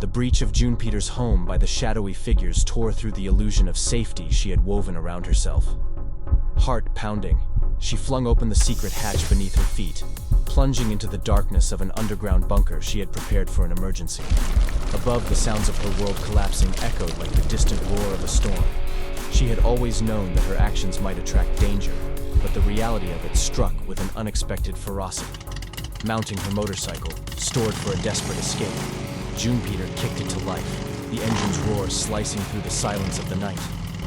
The breach of Junepiter's home by the shadowy figures tore through the illusion of safety she had woven around herself. Heart pounding, she flung open the secret hatch beneath her feet, plunging into the darkness of an underground bunker she had prepared for an emergency. Above, the sounds of her world collapsing echoed like the distant roar of a storm. She had always known that her actions might attract danger, but the reality of it struck with an unexpected ferocity. Mounting her motorcycle, stored for a desperate escape, Junepiter kicked it to life, the engine's roar slicing through the silence of the night.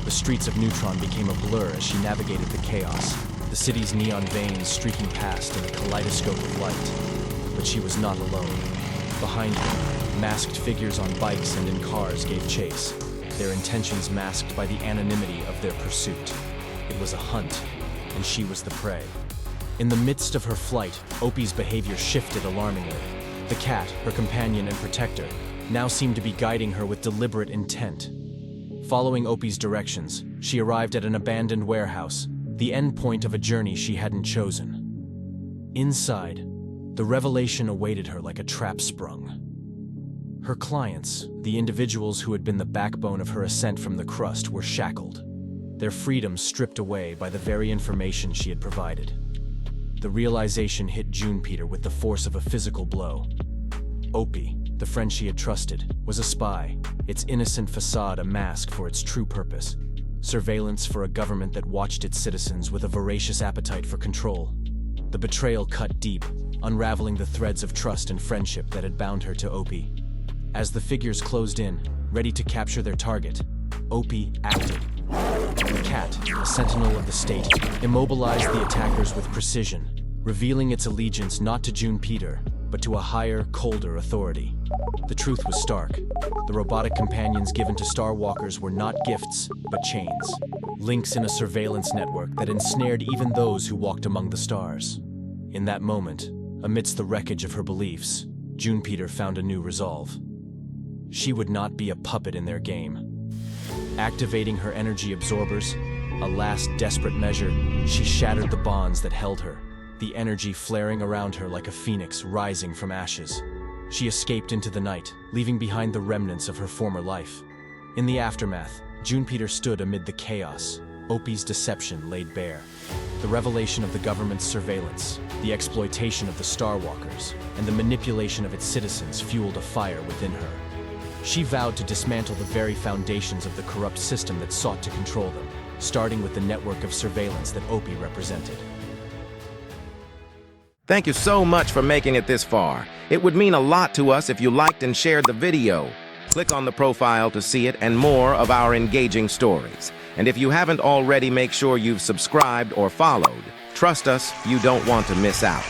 The streets of Neutron became a blur as she navigated the chaos, the city's neon veins streaking past in a kaleidoscope of light. But she was not alone. Behind her, masked figures on bikes and in cars gave chase, their intentions masked by the anonymity of their pursuit. It was a hunt, and she was the prey. In the midst of her flight, Opie's behavior shifted alarmingly. The cat, her companion and protector, now seemed to be guiding her with deliberate intent. Following Opie's directions, she arrived at an abandoned warehouse, the end point of a journey she hadn't chosen. Inside, the revelation awaited her like a trap sprung. Her clients, the individuals who had been the backbone of her ascent from the crust, were shackled, their freedom stripped away by the very information she had provided. The realization hit Junepiter with the force of a physical blow. Opie, the friend she had trusted, was a spy, its innocent facade a mask for its true purpose. Surveillance for a government that watched its citizens with a voracious appetite for control. The betrayal cut deep, unraveling the threads of trust and friendship that had bound her to Opie. As the figures closed in, ready to capture their target, Opie acted. The cat, a sentinel of the state, immobilized the attackers with precision, revealing its allegiance not to Junepiter, but to a higher, colder authority. The truth was stark. The robotic companions given to Starwalkers were not gifts, but chains. Links in a surveillance network that ensnared even those who walked among the stars. In that moment, amidst the wreckage of her beliefs, Junepiter found a new resolve. She would not be a puppet in their game. Activating her energy absorbers, a last desperate measure, she shattered the bonds that held her, the energy flaring around her like a phoenix rising from ashes. She escaped into the night, leaving behind the remnants of her former life. In the aftermath, Junepiter stood amid the chaos, Opie's deception laid bare. The revelation of the government's surveillance, the exploitation of the Starwalkers, and the manipulation of its citizens fueled a fire within her. She vowed to dismantle the very foundations of the corrupt system that sought to control them, starting with the network of surveillance that Opie represented. Thank you so much for making it this far. It would mean a lot to us if you liked and shared the video. Click on the profile to see it and more of our engaging stories. And if you haven't already, make sure you've subscribed or followed. Trust us, you don't want to miss out.